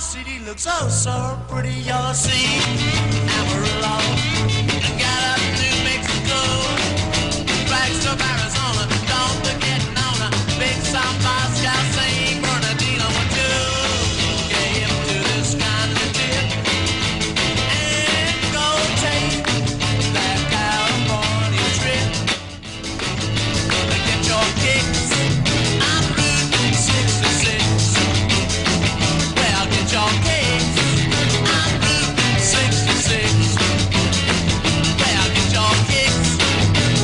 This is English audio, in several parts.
city looks oh so pretty. You'll see Amarillo, got up New Mexico, Flagstaff, Arizona. Don't forget Nona, Big South Moscow, St. Bernardino, one, two. Came to this kind of tip and go take that California trip. Gonna get your kicks on Route 66. Well, get your kicks on Route 66. Well, get your kicks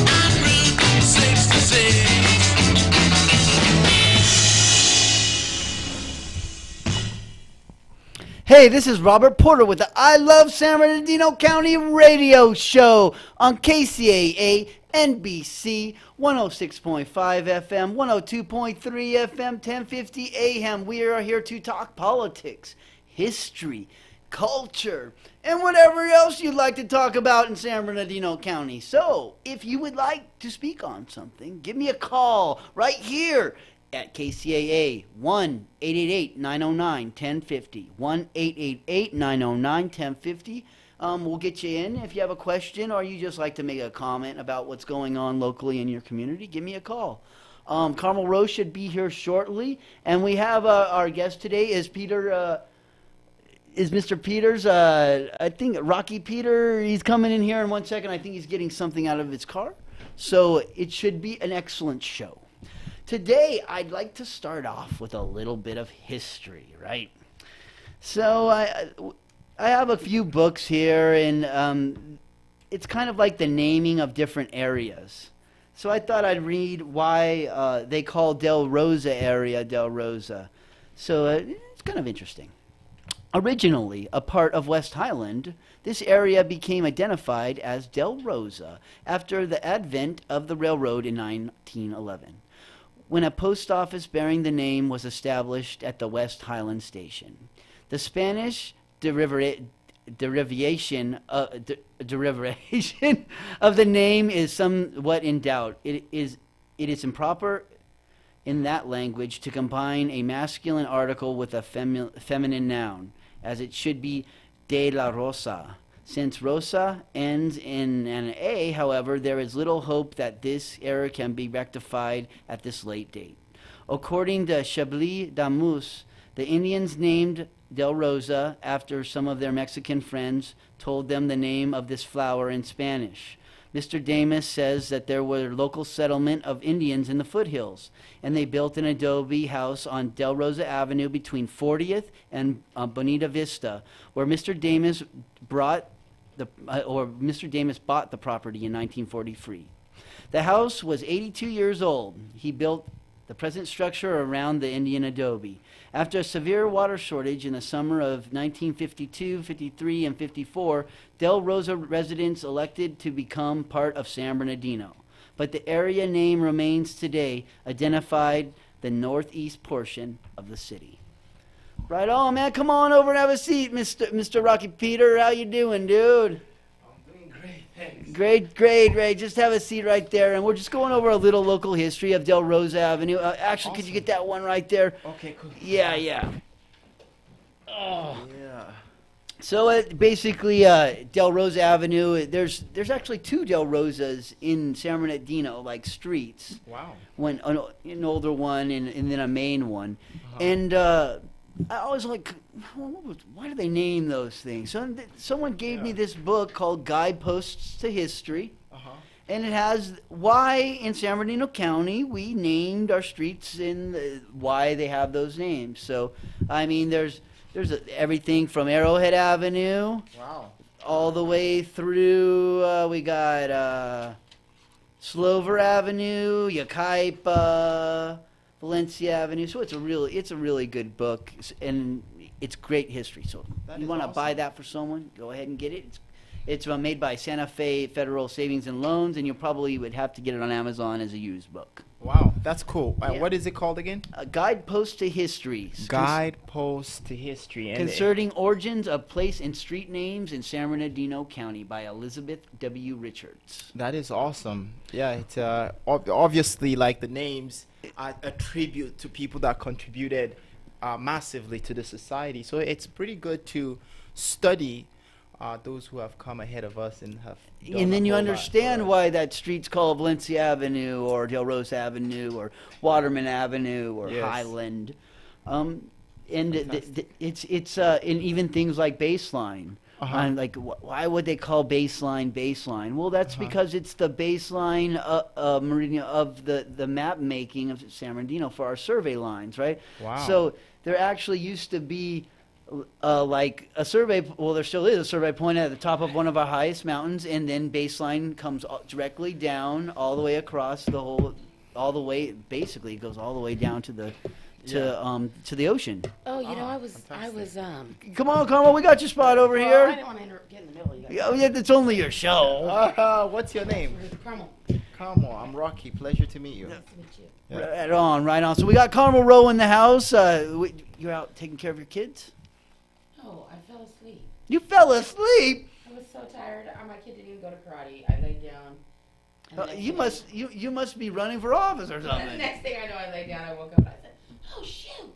on Route 66. Hey, this is Robert Porter with the I Love San Bernardino County radio show on KCAA NBC 106.5 FM, 102.3 FM, 1050 AM. We are here to talk politics, history, culture, and whatever else you'd like to talk about in San Bernardino County. So, if you would like to speak on something, give me a call right here at KCAA 1-888-909-1050, 1-888-909-1050. We'll get you in. If you have a question or you just like to make a comment about what's going on locally in your community, give me a call. Carmel Rose should be here shortly, and we have our guest today is Peter. Is Mr. Peters? I think Rocky Peter. He's coming in here in 1 second. I think he's getting something out of his car, so it should be an excellent show. Today, I'd like to start off with a little bit of history, right? So I have a few books here, and it's kind of like the naming of different areas. So I thought I'd read why they call Del Rosa area Del Rosa. So it's kind of interesting. Originally a part of West Highland, this area became identified as Del Rosa after the advent of the railroad in 1911. When a post office bearing the name was established at the West Highland Station. The Spanish derivation of the name is somewhat in doubt. It is improper in that language to combine a masculine article with a feminine noun, as it should be de la Rosa. Since Rosa ends in an A, however, there is little hope that this error can be rectified at this late date. According to Chablis Damus, the Indians named Del Rosa after some of their Mexican friends told them the name of this flower in Spanish. Mr. Damus says that there were local settlement of Indians in the foothills, and they built an adobe house on Del Rosa Avenue between 40th and Bonita Vista, where Mr. Damus bought the property in 1943. The house was 82 years old. He built the present structure around the Indian adobe. After a severe water shortage in the summer of 1952, 53, and 54, Del Rosa residents elected to become part of San Bernardino. But the area name remains today, identified the northeast portion of the city. Right on, man. Come on over and have a seat, Mr. Rocky Peter. How you doing, dude? I'm doing great, thanks. Great, Ray. Just have a seat right there, and we're just going over a little local history of Del Rosa Avenue. Actually, could you get that one right there? Okay, cool. Yeah. Oh. Yeah. So basically, Del Rosa Avenue. There's actually two Del Rosas in San Bernardino, like streets. Wow. An older one and then a main one, and I was like, why do they name those things? So someone gave me this book called Guideposts to History, and it has why in San Bernardino County we named our streets and why they have those names. So, I mean, there's everything from Arrowhead Avenue, Wow. all the way through. We got Slover Avenue, Yucaipa, Valencia Avenue. So it's a really good book, and it's great history. So That you is want to awesome. buy that for someone, go ahead and get it. It's made by Santa Fe Federal Savings and Loans, and you probably would have to get it on Amazon as a used book. Wow, that's cool. Yeah. What is it called again? Guideposts to History. Guidepost to History. And Concerning Origins of Place and Street Names in San Bernardino County by Elizabeth W. Richards. that is awesome. Yeah, it's obviously like the names are a tribute to people that contributed massively to the society. So it's pretty good to study those who have come ahead of us and have done And a then you whole lot understand for us. why that street's called Valencia Avenue or Del Rose Avenue or Waterman Avenue or Yes. Highland. And Fantastic. it's and even things like baseline. Uh-huh. Like, why would they call baseline baseline? Well, that's Uh-huh. because it's the baseline Meridian of the map making of San Bernardino for our survey lines, right? Wow. So there actually used to be like a survey. Well, there still is a survey point at the top of one of our highest mountains, and then baseline comes directly down all the way across the whole, all the way. Basically, it goes all the way down to the to the ocean. Oh, you know, Ah, I was Come on, Carmel, we got your spot over well, I here. didn't want to get in the middle. You guys. Yeah, it's only your show. What's your name? Carmel. Carmel. I'm Rocky. Pleasure to meet you. Nice to meet you. Yeah. Right on, right on. So we got Carmel Rowe in the house. You're out taking care of your kids? Oh, I fell asleep. You fell asleep? I was so tired. My kid didn't even go to karate. I laid down. and the next You thing you must be running for office or The something. next thing I know, I laid down. I woke up and I said, "Oh shoot,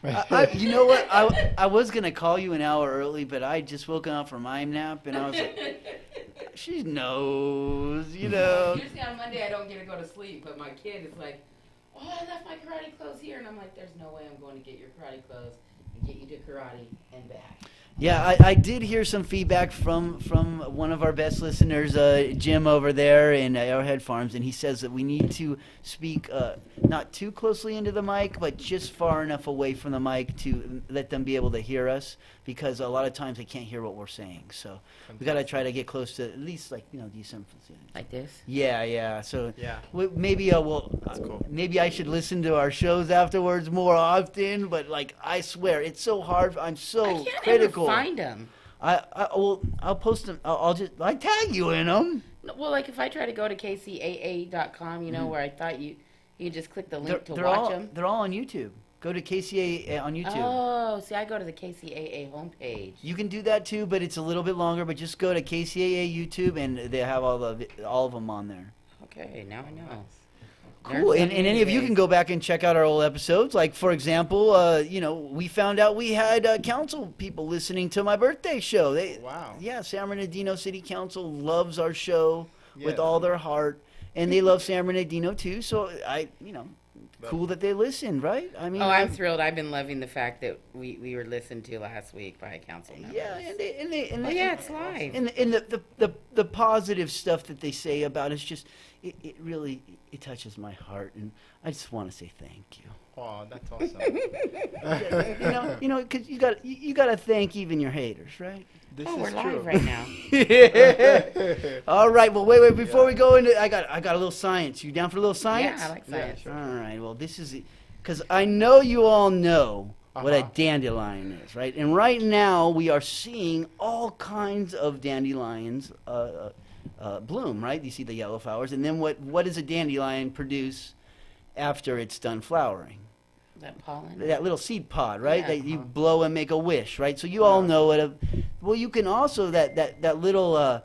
6:55." You know what? I was gonna call you an hour early, but I just woken up from my nap and I was like, she knows, you know. Usually on Monday I don't get to go to sleep, but my kid is like, "Oh, I left my karate clothes here," and I'm like, "There's no way I'm going to get your karate clothes and get you to karate and back." Yeah, I did hear some feedback from one of our best listeners, Jim over there in Arrowhead Farms, and he says that we need to speak not too closely into the mic, but just far enough away from the mic to let them be able to hear us, because a lot of times they can't hear what we're saying. So we got to try to get close to at least, like, decent. Like this? Yeah, yeah. So Yeah. maybe That's cool. maybe I should listen to our shows afterwards more often. But like, I swear, it's so hard. I'm so I can't critical. ever find them. I'll post them. I'll just tag you in them. Well, like if I try to go to KCAA.com, where I thought you just click the link to They're watch all them. they're all on YouTube. Go to KCAA on YouTube. Oh, see, I go to the KCAA homepage. You can do that too, but it's a little bit longer. But just go to KCAA YouTube, and they have all of them on there. Okay, now I know. Cool. And any of you can go back and check out our old episodes. Like, for example, we found out we had council people listening to my birthday show. Wow. Yeah, San Bernardino City Council loves our show with Yes. all their heart, and they love San Bernardino too. So cool that they listened, right? I mean, Oh, I'm thrilled. I've been loving the fact that we were listened to last week by a council member. yeah, and they Oh, yeah, it's live. And the positive stuff that they say about us, just it really touches my heart, and I just want to say thank you. Oh, that's awesome. Because you got to thank even your haters, right? This Oh, is we're true. live right now. All right. Well, wait. Before we go into, I got a little science. You down for a little science? Yeah, I like science. sure. All right. Well, this is because I know you all know what a Uh-huh. dandelion is, right? And right now we are seeing all kinds of dandelions bloom, right? You see the yellow flowers, and then what does a dandelion produce after it's done flowering? That pollen. That little seed pod, right? Yeah. That you blow and make a wish, right? So you all know what well, you can also that little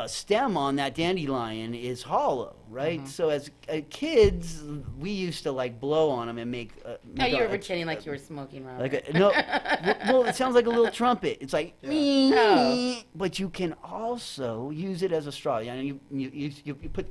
stem on that dandelion is hollow, right? So as kids, we used to like blow on them and make. Oh, you were pretending like you were smoking, Robert. Like no, well, it sounds like a little trumpet. It's like, Oh. but you can also use it as a straw. You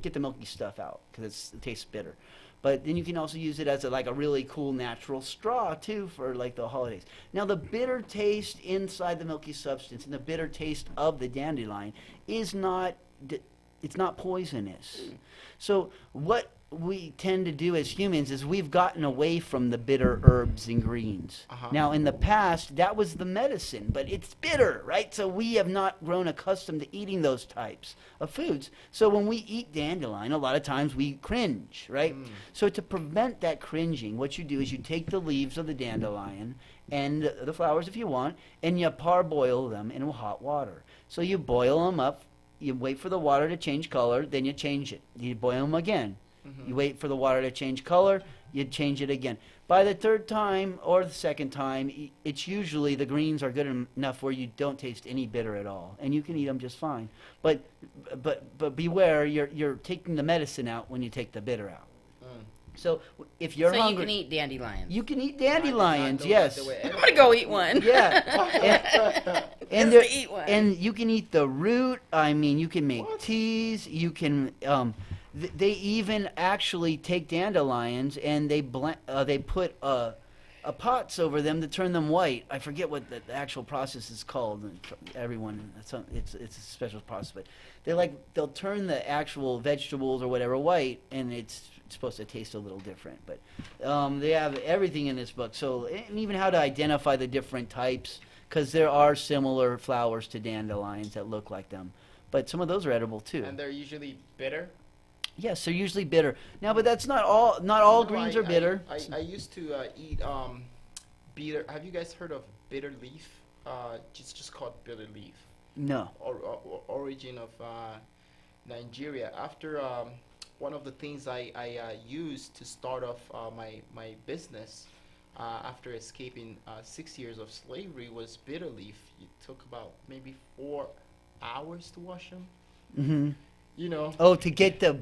get the milky stuff out because it tastes bitter. But then you can also use it as a really cool natural straw too for like the holidays. Now the bitter taste inside the milky substance and the bitter taste of the dandelion is it's not poisonous. So what we tend to do as humans is we've gotten away from the bitter herbs and greens. Now in the past that was the medicine, but it's bitter, right? So we have not grown accustomed to eating those types of foods. So when we eat dandelion, a lot of times we cringe, right? So to prevent that cringing, what you do is you take the leaves of the dandelion and the flowers if you want, and you parboil them in hot water. So you boil them up, you wait for the water to change color, then you change it. You boil them again. You wait for the water to change color, you change it again. By the third time or the second time, it's usually the greens are good enough where you don't taste any bitter at all, and you can eat them just fine. But beware, you're taking the medicine out when you take the bitter out. So if you're So hungry, you can eat dandelions. you can eat dandelions. Yes. I'm gonna go eat one. Yeah. And Just to eat one. and you can eat the root. I mean, you can make What? teas. You can. They even actually take dandelions and they they put pots over them to turn them white. I forget what the actual process is called. Everyone, it's a special process, but they'll turn the actual vegetables or whatever white, and it's supposed to taste a little different. But they have everything in this book. So and even how to identify the different types, because there are similar flowers to dandelions that look like them, but some of those are edible too. And they're usually bitter. Yes, they're usually bitter. Now, but that's not all. Not all No, greens are bitter. I used to eat bitter. Have you guys heard of bitter leaf? It's just called bitter leaf. No. Origin of Nigeria. After one of the things I used to start off my business after escaping 6 years of slavery was bitter leaf. It took about maybe 4 hours to wash them. Mm-hmm. You know. Oh, to get the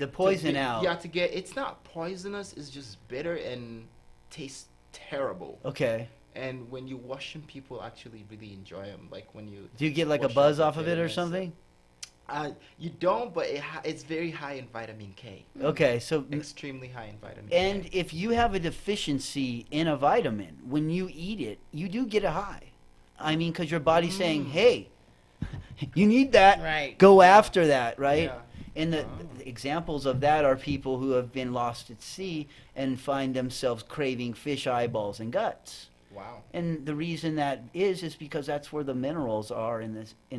poison out. Yeah, to get it's not poisonous. It's just bitter and tastes terrible. Okay. And when you wash them, people actually really enjoy them. Like when you Do you get like a wash buzz out off the of it or bitterness. something? You don't, but it's very high in vitamin K. Okay, so Extremely high in vitamin and K. if you have a deficiency in a vitamin, when you eat it, you do get a high. I mean, because your body's saying, "Hey, you need that. Right. Go after that." Right. Yeah. And the examples of that are people who have been lost at sea and find themselves craving fish eyeballs and guts. Wow. And the reason that is because that's where the minerals are in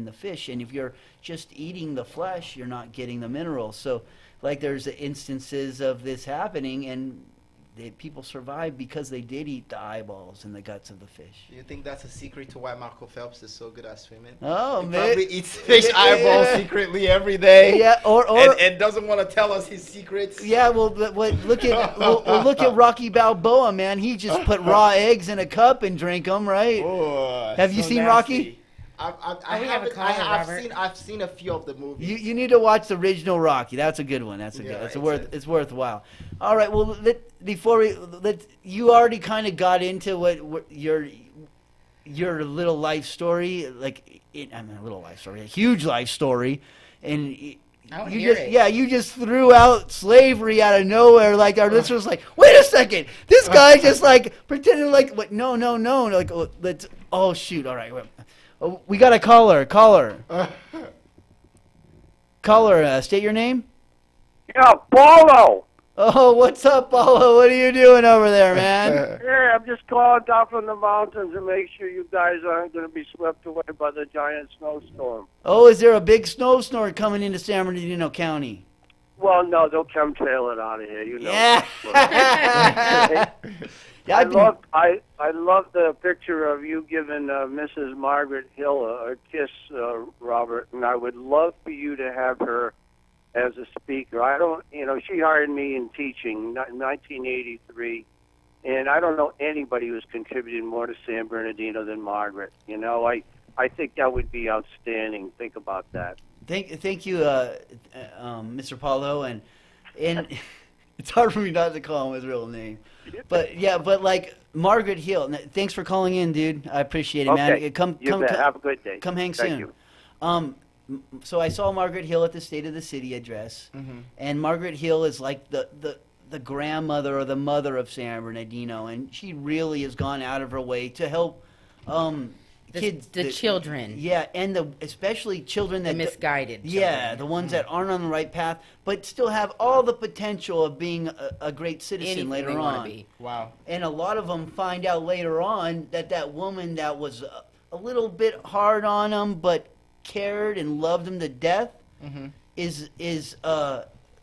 the fish. And if you're just eating the flesh, you're not getting the minerals. So, like, there's instances of this happening, and people survive because they did eat the eyeballs and the guts of the fish. You think that's a secret to why Michael Phelps is so good at swimming? Oh, He man. probably eats fish Yeah. eyeballs secretly every day. Yeah, or and doesn't want to tell us his secrets. yeah, well, look at look at Rocky Balboa, man. He just put raw eggs in a cup and drank them, right? Oh, Have you so seen nasty. Rocky? we have a caller, Robert. I've seen a few of the movies. You need to watch the original Rocky. That's a good one. That's a Yeah, good. It's worthwhile. All right. Well, you already kind of got into what your little life story, a little life story, a huge life story, and I wanna you hear just it. yeah, you just threw out slavery out of nowhere. Like our listeners, like, wait a second, this guy just like pretending like what? No, like let's. Oh shoot! All right. Oh, we got a caller. Caller, state your name. Yeah, Paulo. Oh, what's up, Paulo? What are you doing over there, man? Yeah, I'm just calling down from the mountains to make sure you guys aren't going to be swept away by the giant snowstorm. Oh, is there a big snowstorm coming into San Bernardino County? Well, no, they'll chemtrail it out of here, you know. Yeah. Yeah, I love the picture of you giving Mrs. Margaret Hill a kiss, Robert, and I would love for you to have her as a speaker. She hired me in teaching in 1983, and I don't know anybody who's contributed more to San Bernardino than Margaret. I think that would be outstanding. Think about that. Thank you, Mr. Paulo, and it's hard for me not to call him his real name, but like Margaret Hill. Thanks for calling in, dude. I appreciate it, Okay. man. Come, Have a good day. come hang Thank soon. you. So I saw Margaret Hill at the State of the City address, and Margaret Hill is like the grandmother or the mother of San Bernardino, and she really has gone out of her way to help kids, The children. yeah, and especially children The that misguided. yeah, children. the ones that aren't on the right path, but still have all the potential of being a great citizen Anything later they wanna on. be. Wow. And a lot of them find out later on that woman that was a little bit hard on them, but cared and loved them to death, is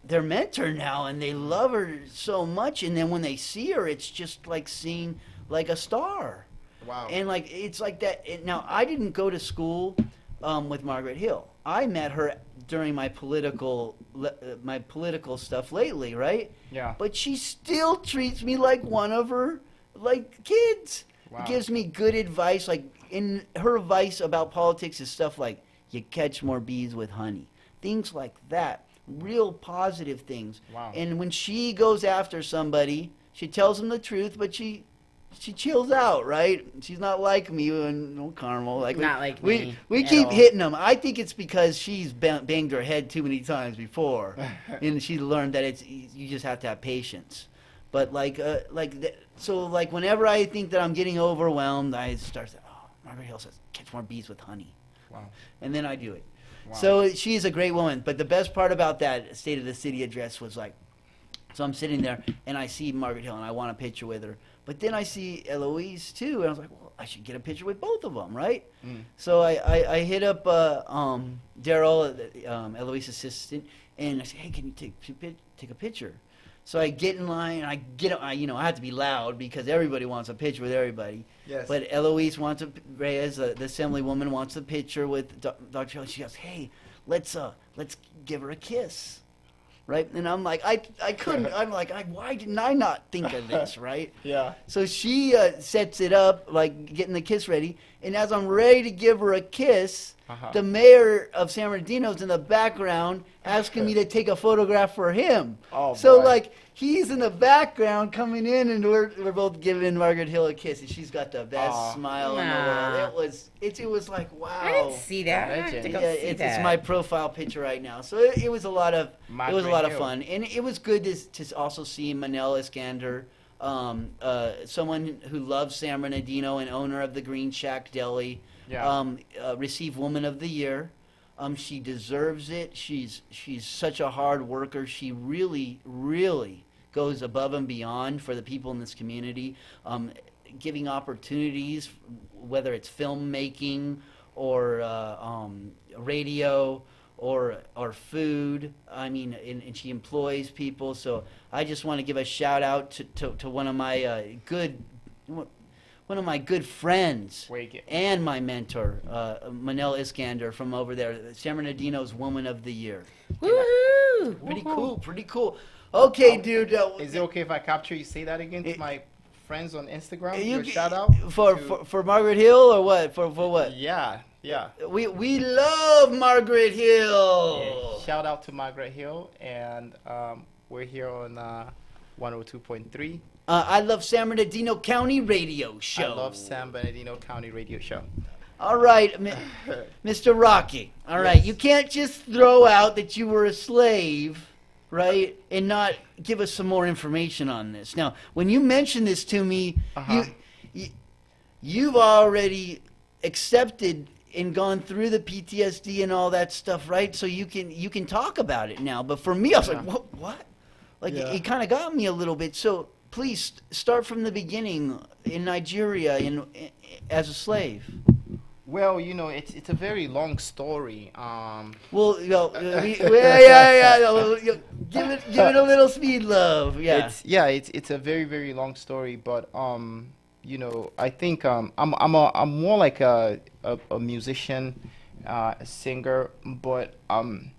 their mentor now, and they love her so much. And then when they see her, it's just like seeing like a star. Wow. And like it's like that. Now I didn't go to school with Margaret Hill. I met her during my political stuff lately, right? Yeah. But she still treats me like one of her kids. Wow. Gives me good advice. Like in her advice about politics is stuff like you catch more bees with honey, things like that. real positive things. Wow. And when she goes after somebody, she tells them the truth, but she chills out, right? She's not like me and no Carmel. Like Not like we me we at keep all. hitting them. I think it's because she's banged her head too many times before, and she learned that you just have to have patience. But so whenever I think that I'm getting overwhelmed, I start saying, "Oh, Margaret Hill says catch more bees with honey," Wow. and then I do it. Wow. So she's a great woman. But the best part about that State of the City address was so I'm sitting there and I see Margaret Hill and I want a picture with her. But then I see Eloise too, and I was like, well, I should get a picture with both of them, right? So I hit up Daryl, Eloise's assistant, and I said, hey, can you take a picture? So I get in line, and I have to be loud because everybody wants a picture with everybody. Yes. But Eloise Reyes, the assemblywoman, wants a picture with Dr. Hill. She goes, hey, let's give her a kiss. Right, and I'm like, I couldn't. I'm like, why didn't I not think of this, right? Yeah. So she sets it up, getting the kiss ready, and as I'm ready to give her a kiss, the mayor of San Bernardino's in the background asking me to take a photograph for him. Oh, so boy. he's in the background coming in, and we're both giving Margaret Hill a kiss, and she's got the best smile in the world. It was like, wow. I didn't see that. I have to go see It's that. my profile picture right now. So it was a lot of Margaret Hill. fun, and it was good to also see Manel Iskander, someone who loves San Bernardino and owner of the Green Shack Deli, receive Woman of the Year. She deserves it. She's such a hard worker. She really, really goes above and beyond for the people in this community, giving opportunities, whether it's filmmaking or radio or food. I mean, and she employs people. So I just want to give a shout out to one of my good friends and my mentor, Manel Iskander from over there, San Bernardino's Woman of the Year. Woohoo! Pretty cool. Okay, dude. Is it okay if I capture you? Say that again to my friends on Instagram. You Your shout out for Margaret Hill or what? For what? Yeah. We love Margaret Hill. Yeah. Shout out to Margaret Hill, and we're here on 102.3. I love San Bernardino County Radio Show. I love San Bernardino County Radio Show. All right, Mr. Rocky. All right, you can't just throw out that you were a slave, right, and not give us some more information on this. Now, when you mentioned this to me, you've already accepted and gone through the PTSD and all that stuff, right? So you can talk about it now. But for me, I was like, what? It kind of got me a little bit. So please start from the beginning in Nigeria as a slave. Well, it's a very long story. Well, give it a little speed, love. Yeah. It's a very, very long story, but I think I'm more like a musician, a singer, but I'm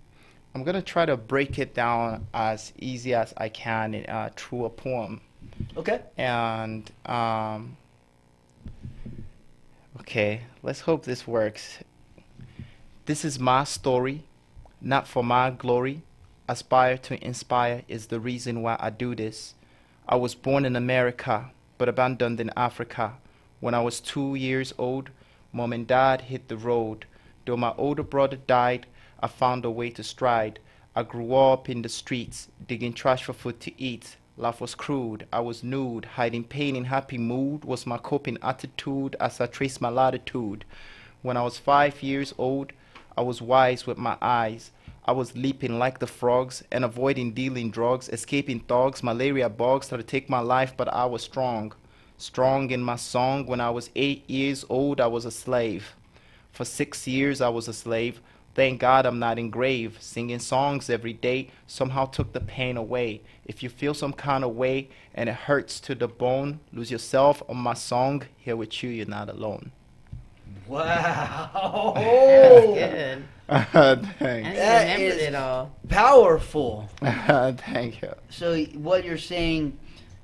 gonna try to break it down as easy as I can through a poem. Okay. And okay, let's hope this works. This is my story, not for my glory. Aspire to inspire is the reason why I do this. I was born in America, but abandoned in Africa. When I was 2 years old, Mom and Dad hit the road. Though my older brother died, I found a way to stride. I grew up in the streets, digging trash for food to eat. Life was crude, I was nude, hiding pain in happy mood was my coping attitude as I traced my latitude. When I was 5 years old, I was wise with my eyes. I was leaping like the frogs and avoiding dealing drugs, escaping thugs, malaria bugs tried to take my life, but I was strong. Strong in my song. When I was 8 years old, I was a slave. For 6 years, I was a slave. Thank God I'm not engraved. Singing songs every day somehow took the pain away. If you feel some kind of way and it hurts to the bone, lose yourself on my song. Here with you, you're not alone. Wow. Good. Thanks. That remembered is it all. powerful. Thank you. So what you're saying,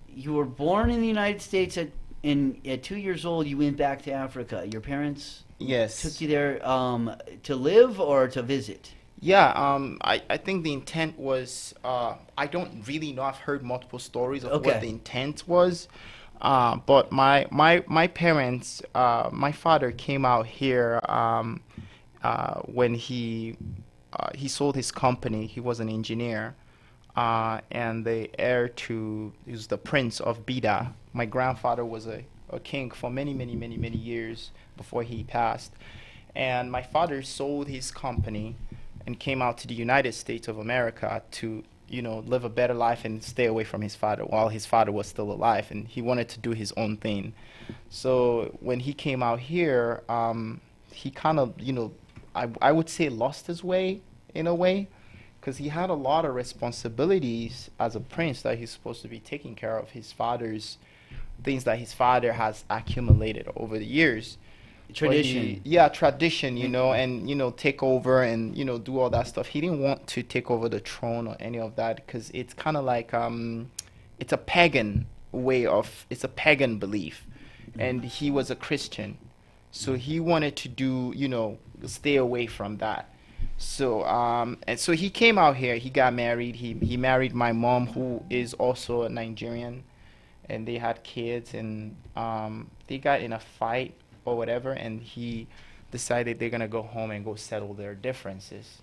you were born in the United States at 2 years old. You went back to Africa. Your parents Yes. took you there to live or to visit? Yeah, I think the intent was, I don't really know. I've heard multiple stories of what Okay. the intent was. But my parents, my father came out here when he sold his company. He was an engineer, and the heir to, he was the prince of Bida. My grandfather was a king for many years before he passed. And my father sold his company and came out to the United States of America to, live a better life and stay away from his father while his father was still alive, and he wanted to do his own thing. So when he came out here, he kind of, I would say lost his way in a way, because he had a lot of responsibilities as a prince that he's supposed to be taking care of his father's things that his father has accumulated over the years. Tradition. Yeah, tradition, and take over and do all that stuff. He didn't want to take over the throne or any of that because it's kind of like it's a pagan it's a pagan belief, and he was a Christian, so he wanted to do stay away from that. So and so he came out here. He got married. He married my mom, who is also a Nigerian, and they had kids, and they got in a fight or whatever, and he decided they're gonna go home and go settle their differences.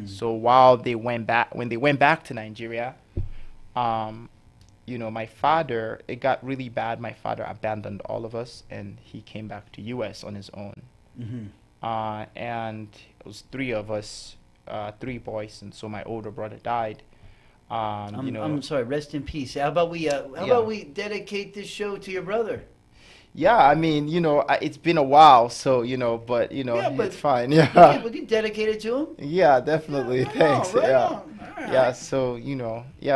So while when they went back to Nigeria, my father, it got really bad. My father abandoned all of us, and he came back to U.S. on his own. And it was three of us, three boys, and so my older brother died. I'm sorry. Rest in peace. How about we dedicate this show to your brother? Yeah, I mean, it's been a while, so, but, but it's fine. Yeah. We can dedicate it to him. Yeah, definitely. Yeah, right Thanks. on, right Yeah. on. All right. Yeah, so,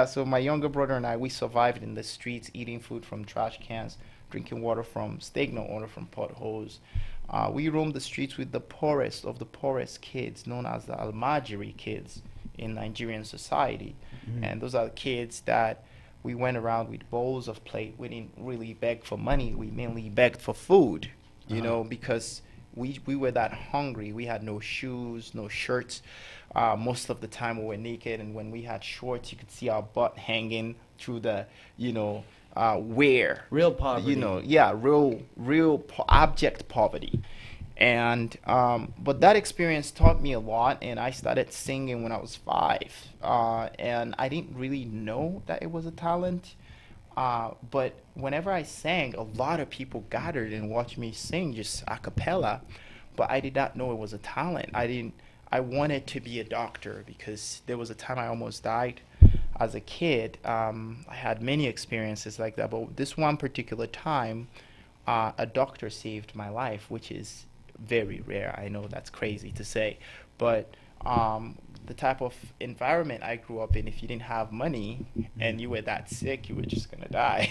so my younger brother and I, we survived in the streets, eating food from trash cans, drinking water from stagnant water from potholes. We roamed the streets with the poorest of the poorest kids, known as the Almajiri kids in Nigerian society. And those are the kids that we went around with bowls of plate. We didn't really beg for money. We mainly begged for food, because we were that hungry. We had no shoes, no shirts. Most of the time we were naked, and when we had shorts, you could see our butt hanging through the, wear. Real poverty. Real abject poverty. And but that experience taught me a lot, and I started singing when I was 5, and I didn't really know that it was a talent, but whenever I sang, a lot of people gathered and watched me sing just a cappella, but I did not know it was a talent. I wanted to be a doctor because there was a time I almost died as a kid. I had many experiences like that, but this one particular time, a doctor saved my life, which is very rare. I know that's crazy to say, but the type of environment I grew up in, if you didn't have money and you were that sick, you were just gonna die.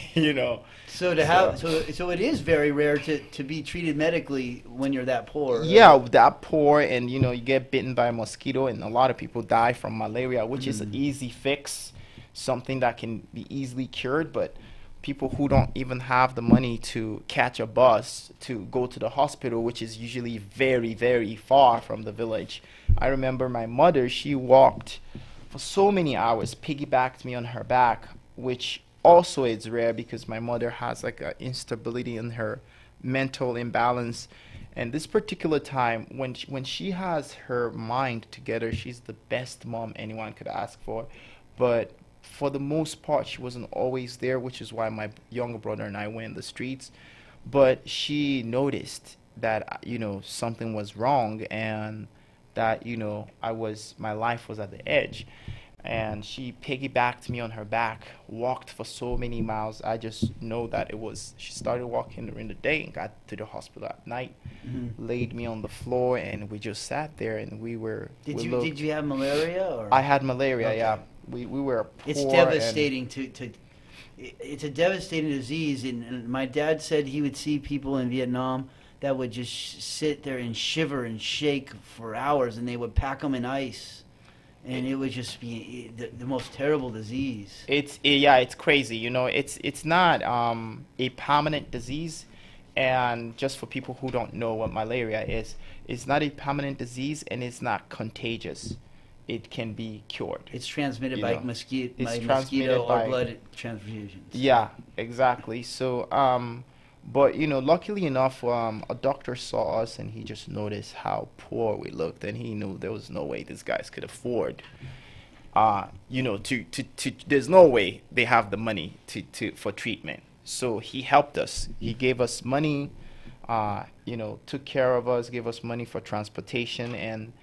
So so it is very rare to be treated medically when you're that poor. Yeah, that poor, and you get bitten by a mosquito, and a lot of people die from malaria, which is an easy fix, something that can be easily cured, but people who don't even have the money to catch a bus to go to the hospital, which is usually very far from the village. I remember my mother, she walked for so many hours, piggybacked me on her back, which also is rare because my mother has like an instability in her mental imbalance. And this particular time, when she has her mind together, she's the best mom anyone could ask for. But for the most part, she wasn't always there, which is why my younger brother and I went in the streets. But she noticed that, something was wrong, and that, my life was at the edge. And she piggybacked me on her back, walked for so many miles. I just know that she started walking during the day and got to the hospital at night, laid me on the floor, and we just sat there, and Did you have malaria? Or? I had malaria, Okay. yeah. We were poor. It's devastating it's a devastating disease, and my dad said he would see people in Vietnam that would just sit there and shiver and shake for hours, and they would pack them in ice, and it would just be the most terrible disease. It's crazy. It's not a permanent disease, and just for people who don't know what malaria is, it's not a permanent disease, and it's not contagious. it can be cured. It's transmitted You by know, mosquito, it's by transmitted mosquito or by- blood transfusions. Yeah, exactly. So, but luckily enough, a doctor saw us and he just noticed how poor we looked, and he knew there was no way these guys could afford, there's no way they have the money for treatment. So he helped us. He gave us money, took care of us, gave us money for transportation, and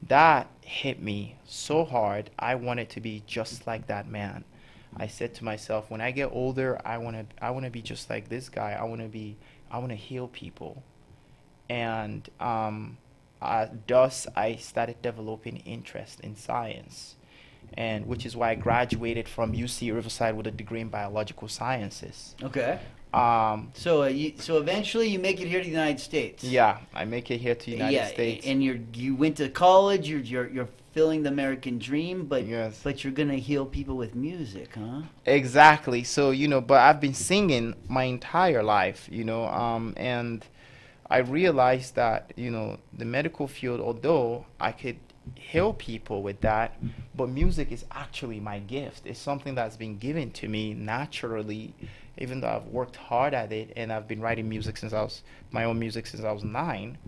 that hit me so hard. I wanted to be just like that man. I said to myself, when I get older, I want to be just like this guy. I want to heal people. And thus I started developing interest in science, and which is why I graduated from UC Riverside with a degree in biological sciences. Okay. So eventually you make it here to the United States. Yeah, I make it here to the United States. And you went to college. You're fulfilling the American dream, but Yes. but you're gonna heal people with music, huh? Exactly. So, but I've been singing my entire life, and I realized that, the medical field, although I could heal people with that, but music is actually my gift. It's something that's been given to me naturally, even though I've worked hard at it, and I've been writing my own music since I was 9.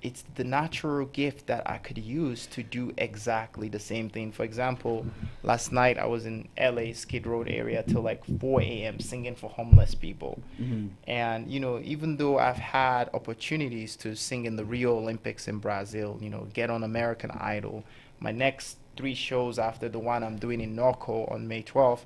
It's the natural gift that I could use to do exactly the same thing. For example, last night I was in LA, Skid Row area till like 4 a.m. singing for homeless people. Mm-hmm. And, even though I've had opportunities to sing in the Rio Olympics in Brazil, get on American Idol, my next 3 shows after the one I'm doing in Norco on May 12th,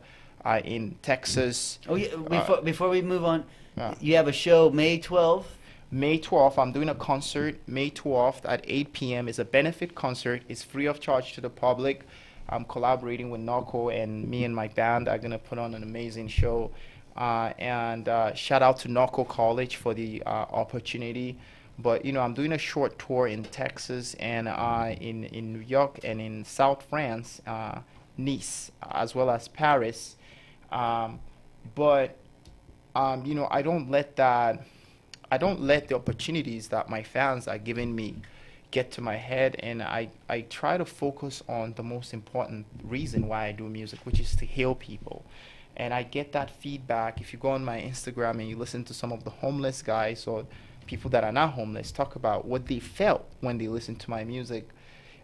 in Texas. Oh yeah. Before we move on, Yeah. you have a show May 12th. May 12th, I'm doing a concert. May 12th at 8 p.m. is a benefit concert. It's free of charge to the public. I'm collaborating with Norco, and me and my band are going to put on an amazing show. And shout out to Norco College for the opportunity. But, I'm doing a short tour in Texas and in New York and in South France, Nice, as well as Paris. But I don't let the opportunities that my fans are giving me get to my head, and I try to focus on the most important reason why I do music, which is to heal people. And I get that feedback. If you go on my Instagram and you listen to some of the homeless guys or people that are not homeless talk about what they felt when they listened to my music,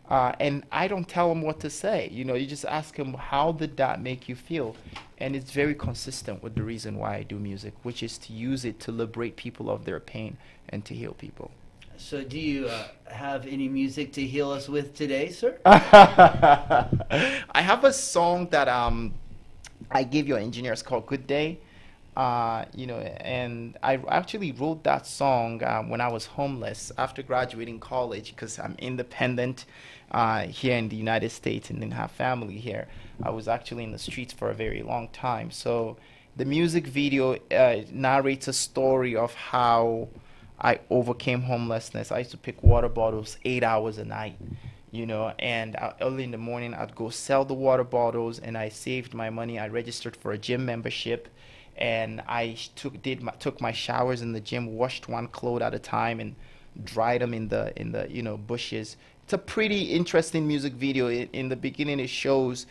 and I don't tell them what to say. You just ask them, how did that make you feel? And it's very consistent with the reason why I do music, which is to use it to liberate people of their pain and to heal people. So do you have any music to heal us with today, sir? I have a song that I gave your engineers called Good Day. And I actually wrote that song when I was homeless after graduating college, because I'm independent here in the United States and didn't have family here. I was actually in the streets for a very long time. So the music video narrates a story of how I overcame homelessness. I used to pick water bottles 8 hours a night, and early in the morning I'd go sell the water bottles, and I saved my money. I registered for a gym membership, and I took my showers in the gym, washed one cloth at a time, and dried them in the bushes. It's a pretty interesting music video. In the beginning, it shows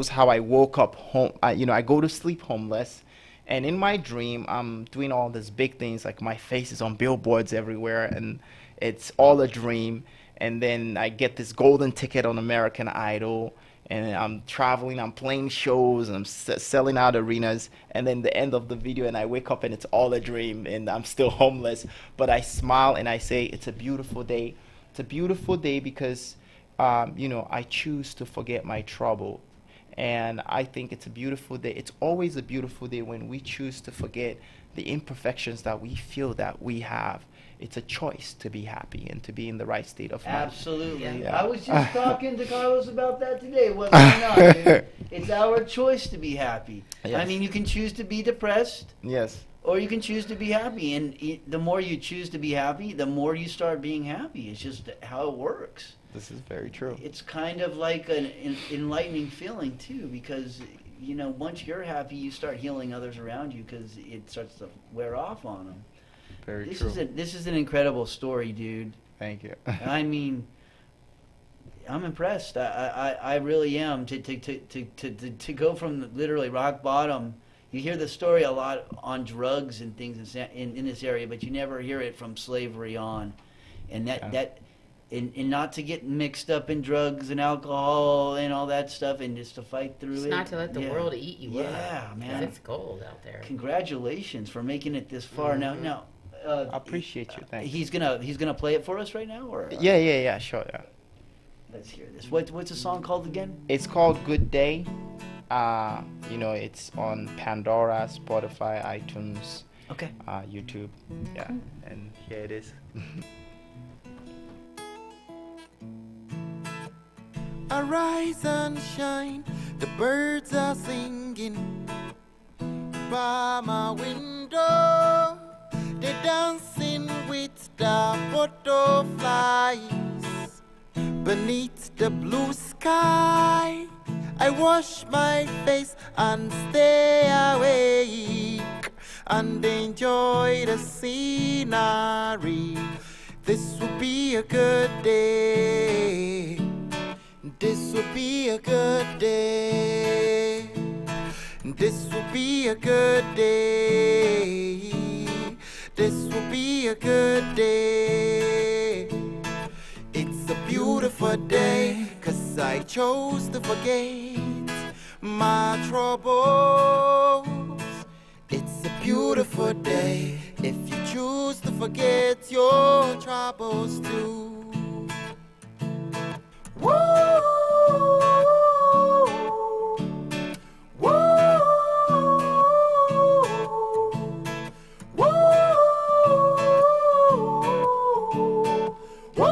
how I woke up home. I go to sleep homeless, and in my dream, I'm doing all these big things, like my face is on billboards everywhere, and it's all a dream. And then I get this golden ticket on American Idol, and I'm traveling, I'm playing shows, and I'm selling out arenas, and then the end of the video, and I wake up and it's all a dream, and I'm still homeless. But I smile and I say, it's a beautiful day. It's a beautiful day because, I choose to forget my trouble. And I think it's a beautiful day. It's always a beautiful day when we choose to forget the imperfections that we feel that we have. It's a choice to be happy and to be in the right state of mind. Absolutely. Yeah. I was just talking to Carlos about that today, wasn't I not, dude? It's our choice to be happy. Yes. I mean, you can choose to be depressed, Yes. or you can choose to be happy. And the more you choose to be happy, the more you start being happy. It's just how it works. This is very true. It's kind of like an enlightening feeling, too, because, once you're happy, you start healing others around you because it starts to wear off on them. Very true. This is an incredible story, dude. Thank you. I mean, I'm impressed. I really am. To go from literally rock bottom, you hear the story a lot on drugs and things in this area, but you never hear it from slavery on, and and not to get mixed up in drugs and alcohol and all that stuff, and just to fight through It's it. not to let the world eat you up. Yeah, 'Cause man. it's cold out there. Congratulations for making it this far. Mhm. Now, I appreciate you. Thanks. he's gonna play it for us right now, or Yeah, sure. Yeah. Let's hear this. What's the song called again? It's called Good Day. It's on Pandora, Spotify, iTunes, Okay. YouTube. Yeah, and here it is. Arise and shine, the birds are singing by my window. They're dancing with the butterflies beneath the blue sky. I wash my face and stay awake and enjoy the scenery. This will be a good day. This will be a good day. This will be a good day. This will be a good day. It's a beautiful day, 'cause I chose to forget my troubles. It's a beautiful day if you choose to forget your troubles too. Woo! Woo! Woo! Woo!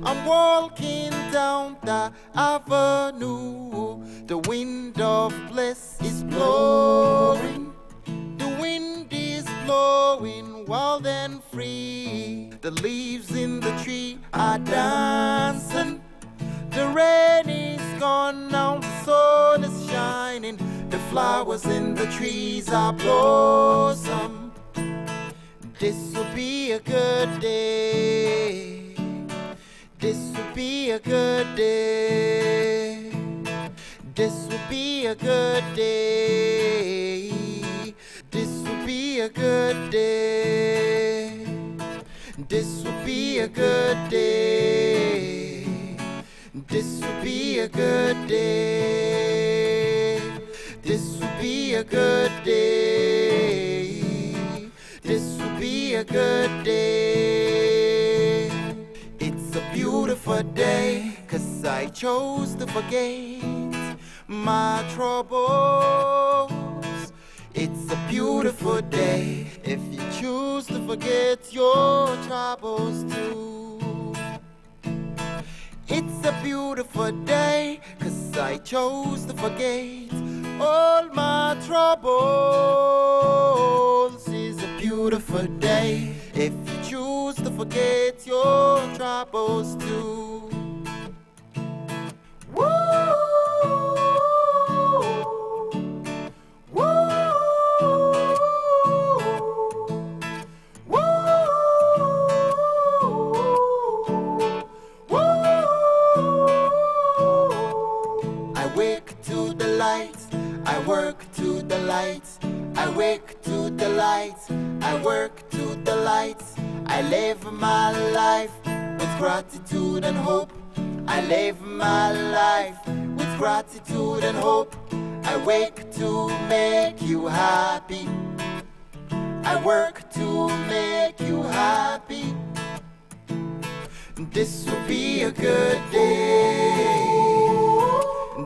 I'm walking down the avenue. The wind of bliss is blowing. The wind is blowing wild and free. The leaves in the tree are dancing. The rain is gone now, the sun is shining. The flowers in the trees are blossom. This will be a good day. This will be a good day. This will be a good day. This will be a good day. This will be a good day. This will be a good day. This will be a good day. This will be a good day. It's a beautiful day, 'cause I chose to forget my troubles. It's a beautiful day if you choose to forget your troubles too. It's a beautiful day, 'cause I chose to forget all my troubles. It's a beautiful day if you choose to forget your troubles too. Woo! I work to the lights. I wake to the lights. I work to the lights. I live my life with gratitude and hope. I live my life with gratitude and hope. I wake to make you happy. I work to make you happy. This will be a good day.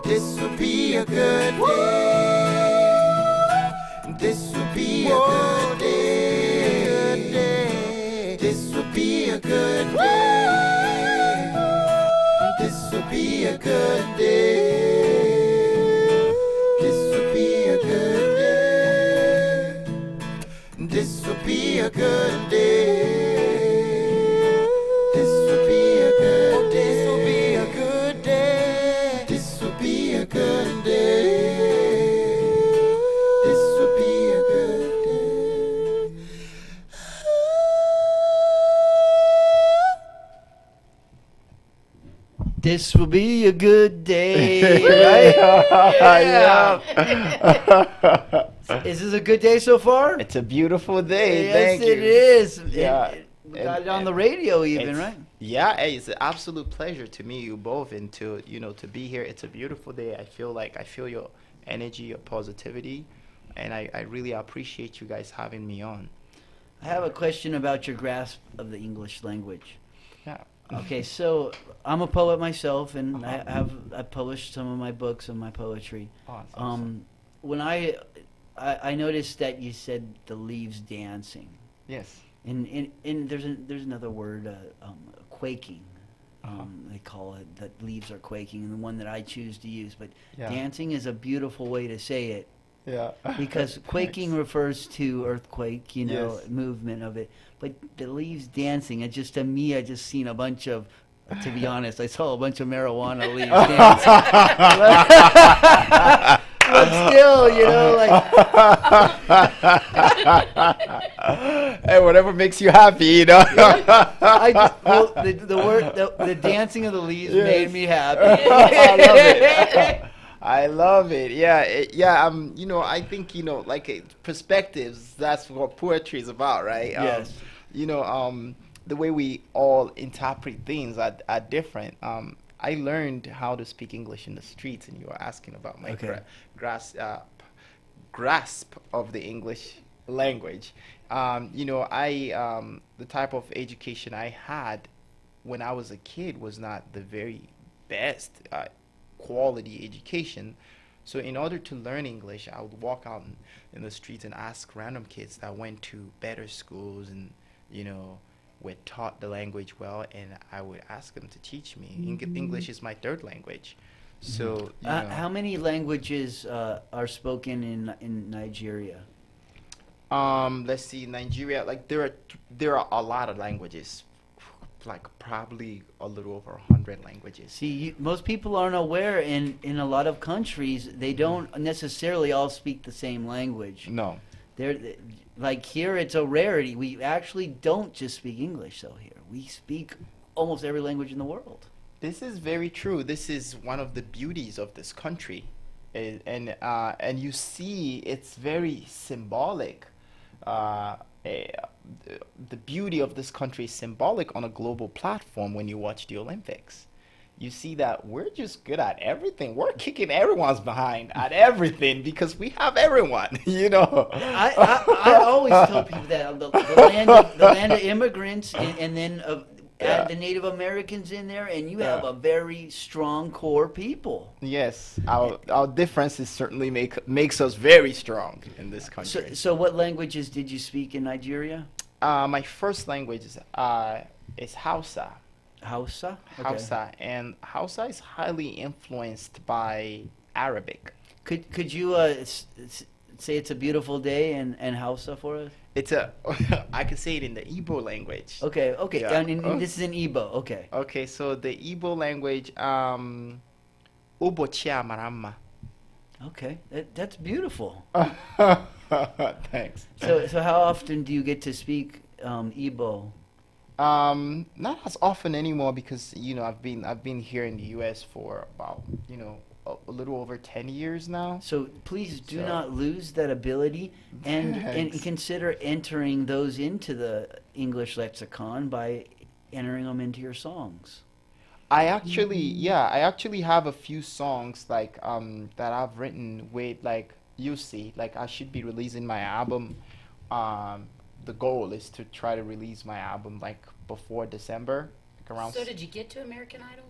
This will be a good day. This will be a good day. This will be a good day. This will be a good day. This will be a good day. This will be a good day. This will be a good day. This will be a good day. This will be a good day. This will be a good day. This will be a good day, right? Yeah. Is this a good day so far? It's a beautiful day. Yes, Thank it you. is. Yeah. We got it on the radio even, It's- right? Yeah, hey, it's an absolute pleasure to meet you both and to to be here. It's a beautiful day. I feel your energy, your positivity, and I really appreciate you guys having me on. I have a question about your grasp of the English language. Yeah. Okay, so I'm a poet myself, and Uh-huh. I've published some of my books and my poetry. Awesome. When I noticed that you said the leaves dancing, Yes. and there's another word, quaking. They call it that leaves are quaking, and the one that I choose to use. But Yeah. dancing is a beautiful way to say it, Yeah. because quaking refers to earthquake, Yes. movement of it. But the leaves dancing, it just, to me, I just seen a bunch of, to be honest, I saw a bunch of marijuana leaves dancing. But still, Hey, whatever makes you happy, well, the word, the dancing of the leaves Yes. made me happy. I love it. I love it. Yeah. I think perspectives. That's what poetry is about, right? Yes. The way we all interpret things are different. I learned how to speak English in the streets, and you were asking about my Okay. grasp of the English language. The type of education I had when I was a kid was not the very best quality education. So in order to learn English, I would walk out in the streets and ask random kids that went to better schools and were taught the language well, and I would ask them to teach me. English is my third language. So How many languages are spoken in Nigeria? let's see, Nigeria, like there are a lot of languages, like probably a little over 100 languages. See, most people aren't aware, in a lot of countries, they don't necessarily all speak the same language. No. They're, like here, it's a rarity. We actually don't just speak English, though, here. We speak almost every language in the world. This is very true. This is one of the beauties of this country, and you see, it's very symbolic. The beauty of this country is symbolic on a global platform. When you watch the Olympics, you see that we're just good at everything. We're kicking everyone's behind at everything because we have everyone. I always tell people that the land of immigrants, and then add the Native Americans in there, and you have a very strong core people. Yes, our differences certainly makes us very strong in this country. So what languages did you speak in Nigeria? My first language is Hausa. Hausa? Okay. Hausa, and Hausa is highly influenced by Arabic. Could you say it's a beautiful day in Hausa for us? I could say it in the Igbo language. Okay. Yeah. And this is in Igbo. Okay. Okay, so the Igbo language, Ubochi Amarama. Okay, that's beautiful. Thanks. So how often do you get to speak Igbo? Not as often anymore because I've been here in the U.S. for about a little over 10 years now. So please do not lose that ability, and consider entering those into the English lexicon by entering them into your songs. I actually have a few songs like that I've written with you see, I should be releasing my album. The goal is to try to release my album before December, around. So did you get to American Idol?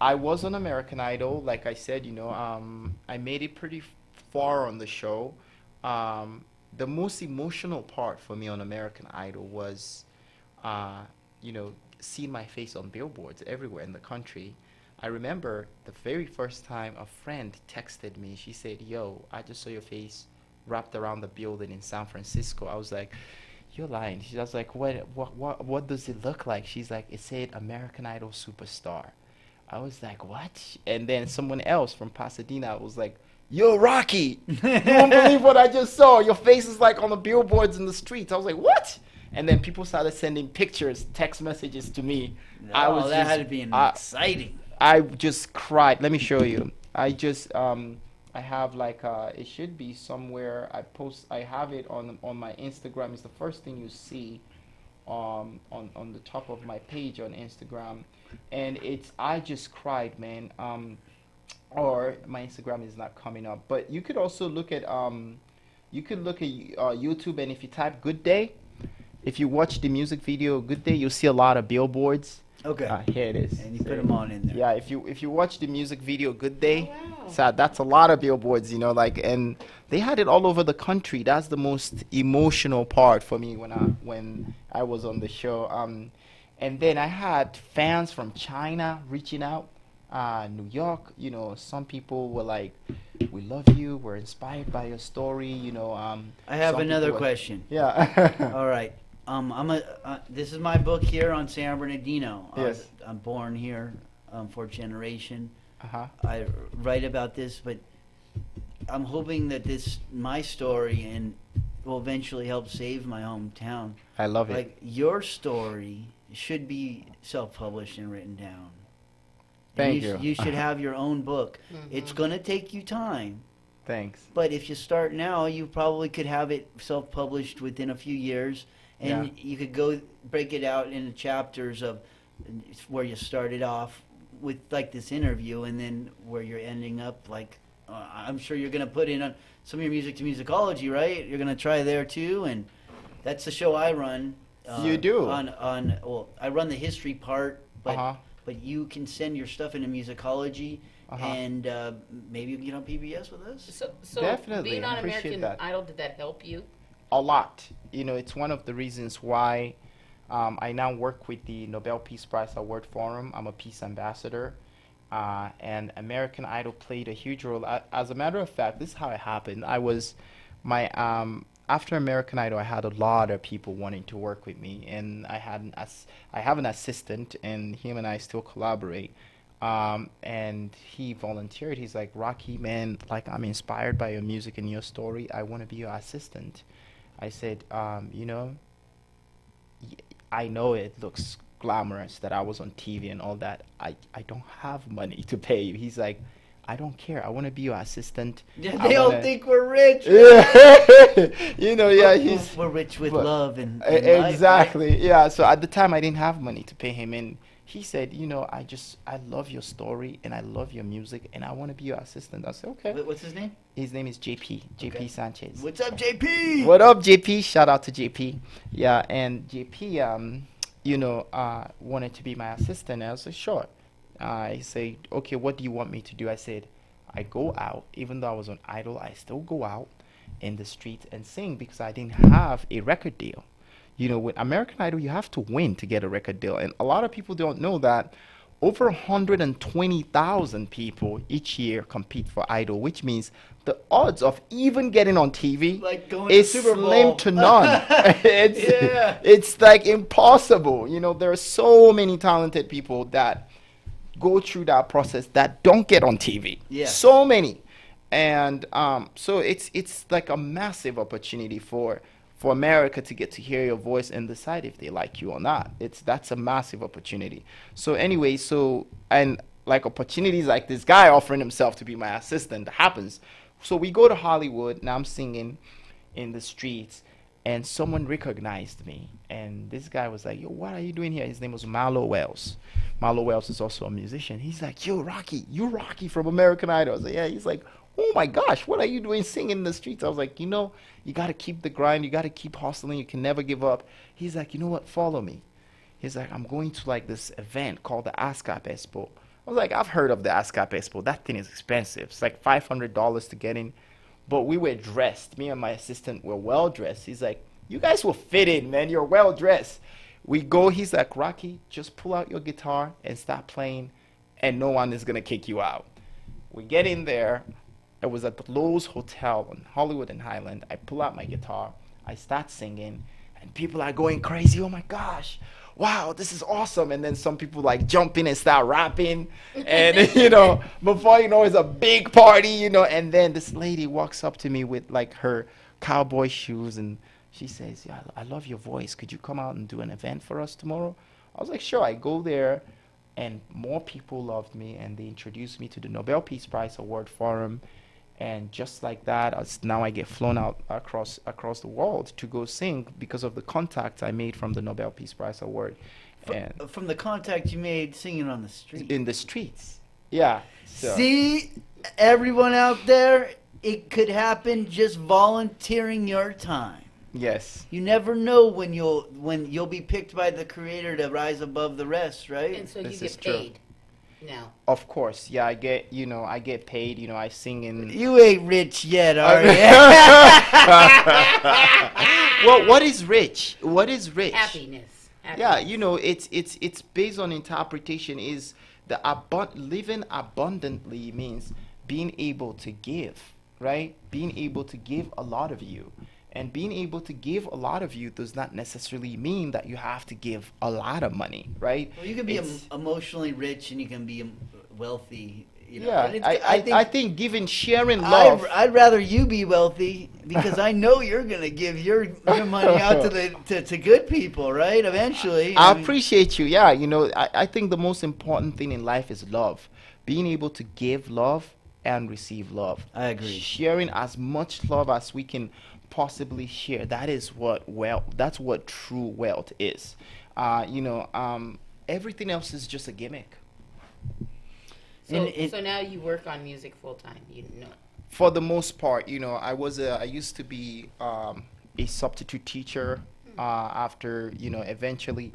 I was on American Idol, like I said, I made it pretty far on the show. The most emotional part for me on American Idol was, seeing my face on billboards everywhere in the country. I remember the very first time a friend texted me. She said, "Yo, I just saw your face wrapped around the building in San Francisco." I was like, "You're lying." She was like, "What does it look like?" She's like, "It said American Idol Superstar." I was like, "What?" And then someone else from Pasadena was like, "Yo, Rocky, you won't believe what I just saw. Your face is on the billboards in the streets." I was like, "What?" And then people started sending pictures, text messages to me. That had to be exciting. I just cried. Let me show you. I have like it should be somewhere. I have it on my Instagram. It's the first thing you see on the top of my page on Instagram, and I just cried, man. Or my Instagram is not coming up, but you could also look at YouTube, and if you type "Good Day," if you watch the music video "Good Day," you'll see a lot of billboards. Okay. Here it is. And you put them on in there. Yeah, if you watch the music video "Good Day," Oh, wow. so that's a lot of billboards, like, and they had it all over the country. That's the most emotional part for me when I was on the show. And then I had fans from China reaching out, New York. Some people were like, "We love you. We're inspired by your story." I have some another people were- question. Yeah. All right. This is my book here on San Bernardino. Yes. I'm born here, fourth generation. Uh-huh. I write about this, but I'm hoping that my story, and will eventually help save my hometown. I love it. Like your story should be self-published and written down. Thank And you. You should have your own book. Mhm. It's gonna take you time, Thanks. but if you start now, you probably could have it self-published within a few years, and Yeah. you could go break it out into chapters of where you started off with like this interview, and then where you're ending up. Like I'm sure you're gonna put in some of your music to musicology, right? You're gonna try there too, and that's the show I run. You do? Well, I run the history part, but Uh-huh. but you can send your stuff into musicology, Uh-huh. and maybe you can get on PBS with us. So Definitely, being on appreciate American that. Idol, did that help you? A lot. It's one of the reasons why I now work with the Nobel Peace Prize Award Forum. I'm a peace ambassador, and American Idol played a huge role. As a matter of fact, this is how it happened. After American Idol, I had a lot of people wanting to work with me, and I have an assistant, and him and I still collaborate. And he volunteered. He's like, "Rocky, man, like I'm inspired by your music and your story. I want to be your assistant." I said, I know it looks glamorous that I was on TV and all that. I don't have money to pay you. He's like, "I don't care. I want to be your assistant." Yeah, I they all wanna- think we're rich. Yeah, he's We're rich with but- love and life, right? exactly. Yeah, so at the time I didn't have money to pay him, and he said, I love your story and I love your music and I want to be your assistant. I said, okay. What's his name? His name is JP Okay. Sanchez. What's up, JP? What up, JP? Shout out to JP. Yeah, and JP, wanted to be my assistant. I was like, sure. He said, okay, what do you want me to do? I said, I go out, even though I was on Idol, I still go out in the streets and sing because I didn't have a record deal. With American Idol, you have to win to get a record deal. And a lot of people don't know that over 120,000 people each year compete for Idol, which means the odds of even getting on TV Like going to is Super slim Bowl. to none. Yeah. It's like impossible. There are so many talented people that go through that process that don't get on TV. Yeah. So many. And so it's like a massive opportunity for America to get to hear your voice and decide if they like you or not. That's a massive opportunity. So anyway, and like opportunities like this guy offering himself to be my assistant happens. So we go to Hollywood, and I'm singing in the streets, and someone recognized me. And this guy was like, "Yo, what are you doing here?" His name was Marlo Wells. Marlo Wells is also a musician. He's like, "Yo, Rocky, you Rocky from American Idol." I was like, "Yeah." He's like, "Oh my gosh, what are you doing singing in the streets?" I was like, you got to keep the grind. You got to keep hustling. You can never give up. He's like, "You know what? Follow me." He's like, "I'm going to like this event called the ASCAP Expo." I was like, "I've heard of the ASCAP Expo. That thing is expensive. It's like $500 to get in." But we were dressed. Me and my assistant were well dressed. He's like, "You guys will fit in, man. You're well dressed." We go. He's like, "Rocky, just pull out your guitar and start playing, and no one is going to kick you out." We get in there. It was at the Lowe's Hotel in Hollywood and Highland. I pull out my guitar. I start singing. And people are going crazy. "Oh, my gosh. Wow, this is awesome." And then some people, like, jump in and start rapping. And, before you know, it's a big party, And then this lady walks up to me with, like, her cowboy shoes. And she says, "Yeah, I love your voice. Could you come out and do an event for us tomorrow?" I was like, "Sure." I go there. and more people loved me, and they introduced me to the Nobel Peace Prize Award Forum. And just like that, now I get flown out across the world to go sing because of the contacts I made from the Nobel Peace Prize Award. And From the contact you made singing on the street. in the streets. Yeah. So. See, everyone out there, it could happen just volunteering your time. Yes. You never know when you'll be picked by the creator to rise above the rest, right? And so This you is get true. paid now. Of course. Yeah, I get paid. I sing in. You ain't rich yet, are you? Well, what is rich? What is rich? Happiness. Yeah, it's based on interpretation. Is the living abundantly means being able to give, right? Being able to give a lot of you. And being able to give a lot of you does not necessarily mean that you have to give a lot of money, right? Well, you can be emotionally rich and you can be wealthy. Yeah, And I think giving, sharing love. I'd rather you be wealthy because I know you're gonna give your money out to good people, right? Eventually. I mean, appreciate you. Yeah, I think the most important thing in life is love. Being able to give love and receive love. I agree. Sharing as much love as we can possibly share. That's what true wealth is. Everything else is just a gimmick. So now you work on music full time. For the most part, I used to be a substitute teacher after, eventually,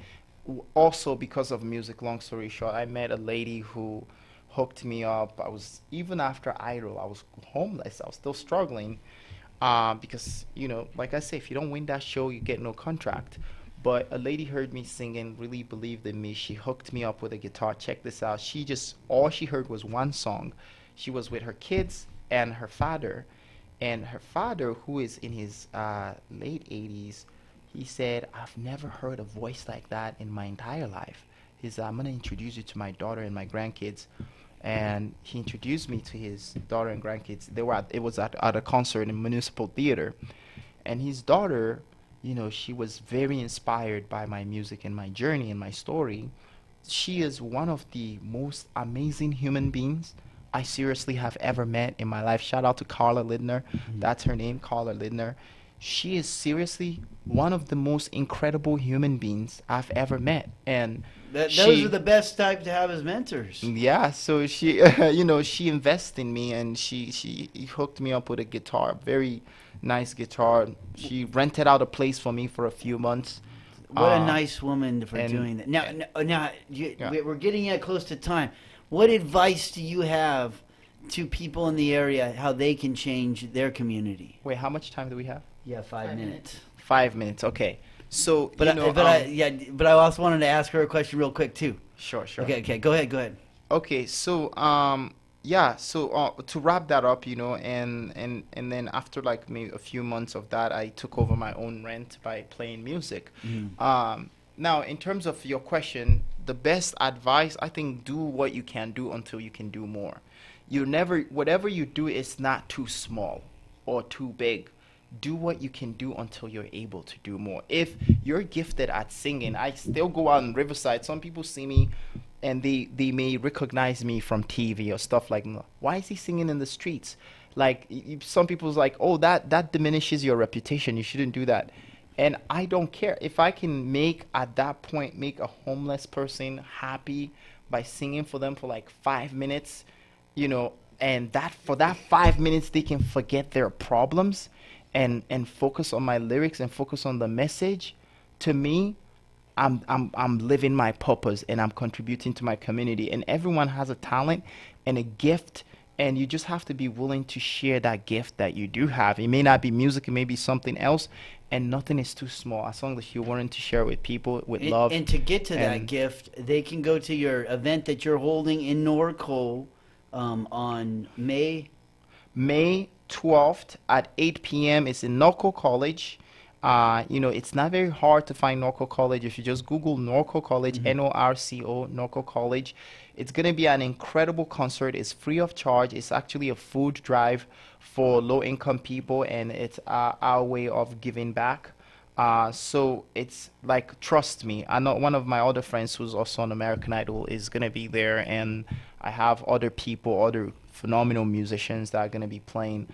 also because of music, long story short, I met a lady who hooked me up. Even after Idol, I was homeless. I was still struggling because, like I say, if you don't win that show, you get no contract. But a lady heard me singing, really believed in me. She hooked me up with a guitar. Check this out. All she heard was one song. She was with her kids and her father. And her father, who is in his late 80s, he said, I've never heard a voice like that in my entire life. He said, I'm going to introduce you to my daughter and my grandkids. And he introduced me to his daughter and grandkids. It was at a concert in Municipal Theater. And his daughter, she was very inspired by my music and my journey and my story. She is one of the most amazing human beings I seriously have ever met in my life. Shout out to Carla Lidner. Mm-hmm. That's her name, Carla Lidner. She is seriously one of the most incredible human beings I've ever met. And those are the best type to have as mentors. Yeah, so she, she invested in me, and she hooked me up with a guitar, very nice guitar. She rented out a place for me for a few months. What a nice woman for doing that. Now, we're getting close to time. What advice do you have to people in the area how they can change their community? Wait, how much time do we have? Yeah, 5 minutes. 5 minutes, okay. So, but I also wanted to ask her a question real quick too. Sure. Okay, go ahead. Okay, so to wrap that up, and then after like maybe a few months of that, I took over my own rent by playing music. Mm-hmm. Now, in terms of your question, the best advice, I think, do what you can do until you can do more. Whatever you do is not too small or too big. Do what you can do until you're able to do more. If you're gifted at singing, I still go out in Riverside. Some people see me and they may recognize me from TV or stuff like, why is he singing in the streets? Like, some people's like, oh, that diminishes your reputation. You shouldn't do that. And I don't care. If I can at that point, make a homeless person happy by singing for them for like 5 minutes, and for that 5 minutes, they can forget their problems and focus on my lyrics and focus on the message. To me, I'm living my purpose, and I'm contributing to my community. And everyone has a talent and a gift, and you just have to be willing to share that gift that you do have. It may not be music, it may be something else, and nothing is too small as long as you're willing to share it with people with love. And to get to that gift, they can go to your event that you're holding in Norco on May 12th at 8 p.m. It's in Norco College. It's not very hard to find Norco College. If you just Google Norco College, mm-hmm. Norco, Norco College, it's going to be an incredible concert. It's free of charge. It's actually a food drive for low-income people, and it's our way of giving back. So it's like, trust me. I know one of my other friends who's also on American Idol is gonna be there, and I have other people, other phenomenal musicians that are gonna be playing.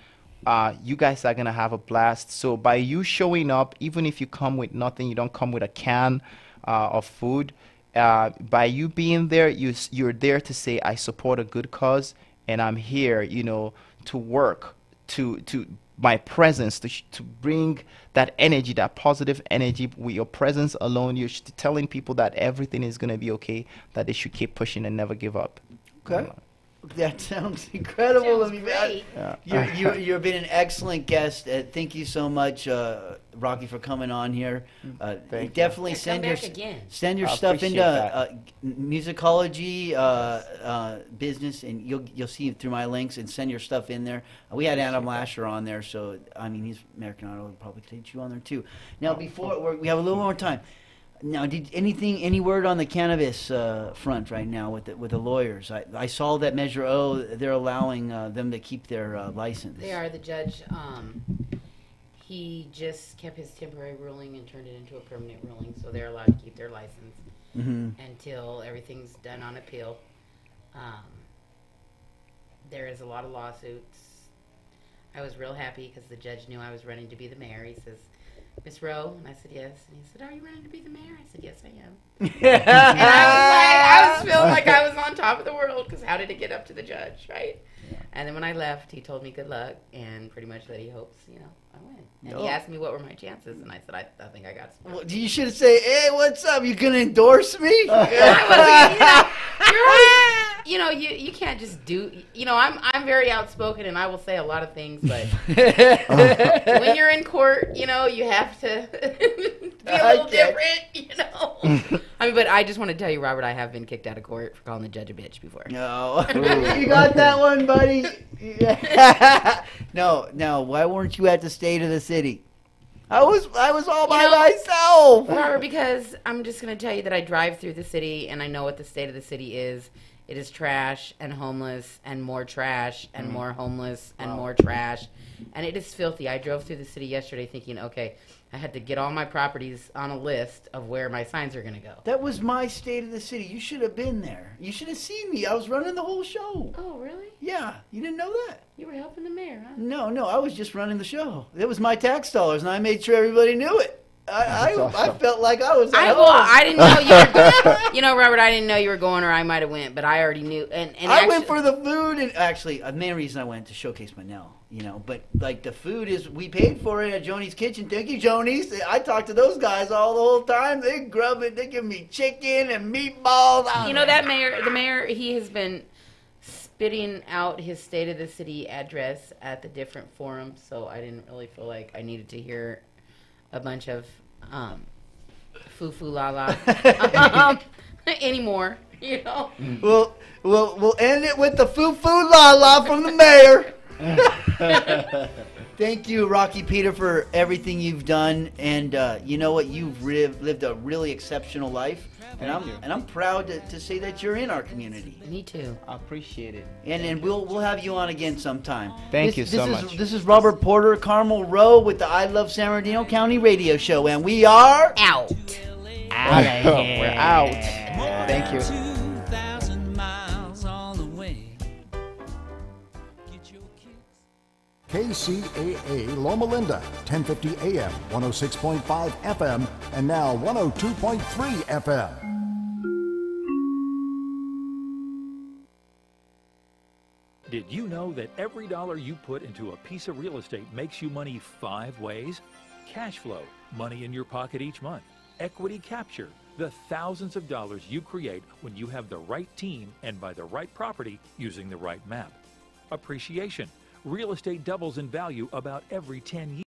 You guys are gonna have a blast. So by you showing up, even if you come with nothing, you don't come with a can of food. By you being there, you're there to say, I support a good cause, and I'm here, to work, to my presence, to bring that energy, that positive energy. With your presence alone, you're telling people that everything is gonna be okay, that they should keep pushing and never give up. Okay. That sounds incredible. Sounds great. You've been an excellent guest. Thank you so much, Rocky, for coming on here. Thank you. Definitely Yeah, send come your back again. send your I stuff appreciate into that. musicology business, and you'll see it through my links. And send your stuff in there. We had Adam Lasher on there, so I mean, he's American Idol. We'll probably take you on there too. Now, before we have a little more time. Now, any word on the cannabis front right now with the lawyers? I saw that Measure O, they're allowing them to keep their license. They are. The judge, he just kept his temporary ruling and turned it into a permanent ruling, so they're allowed to keep their license until everything's done on appeal. There is a lot of lawsuits. I was real happy because the judge knew I was running to be the mayor. He says, Miss Rowe? And I said, yes. And he said, are you running to be the mayor? I said, yes, I am. And I was feeling like I was on top of the world, because how did it get up to the judge, right? Yeah. And then when I left, he told me good luck and pretty much that he hopes, I win. And he asked me what were my chances, and I said, I think I got some. Well, you should have said, hey, what's up? You gonna endorse me? I wasn't, you're always, you can't just do, I'm very outspoken and I will say a lot of things, but when you're in court, you have to be a little different, I mean, but I just want to tell you, Robert, I have been kicked out of court for calling the judge a bitch before. No. You got that one, buddy? No, why weren't you at the State of the City? I was all by myself. Robert, because I'm just going to tell you that I drive through the city and I know what the state of the city is. It is trash and homeless and more trash and more homeless and more trash. And it is filthy. I drove through the city yesterday thinking, okay, I had to get all my properties on a list of where my signs are going to go. That was my State of the City. You should have been there. You should have seen me. I was running the whole show. Oh, really? Yeah. You didn't know that? You were helping the mayor, huh? No. I was just running the show. It was my tax dollars, and I made sure everybody knew it. I felt like I was at home. I didn't know you were Robert, I didn't know you were going, or I might have went, but I already knew. And I went for the food, and actually, the main reason I went to showcase Manel, but like the food is, we paid for it at Joni's Kitchen. Thank you, Joni's. I talked to those guys all the whole time. They grub it. They give me chicken and meatballs. The mayor, he has been spitting out his State of the City address at the different forums, so I didn't really feel like I needed to hear a bunch of foo-foo la-la anymore, We'll end it with the foo-foo la-la from the mayor. Thank you, Rocky Peter, for everything you've done, and you know what? You've lived a really exceptional life, and I'm proud to say that you're in our community. Me too. I appreciate it. And we'll have you on again sometime. Thank you so much. This is Robert Porter, Carmel Rowe with the I Love San Bernardino County radio show, and we are out. Out of here. We're out. Thank you. 2,000 miles all the way. Get your kids. KCAA Loma Linda, 1050 AM, 106.5 FM, and now 102.3 FM. Did you know that every dollar you put into a piece of real estate makes you money 5 ways? Cash flow, money in your pocket each month. Equity capture, the thousands of dollars you create when you have the right team and buy the right property using the right map. Appreciation, real estate doubles in value about every 10 years.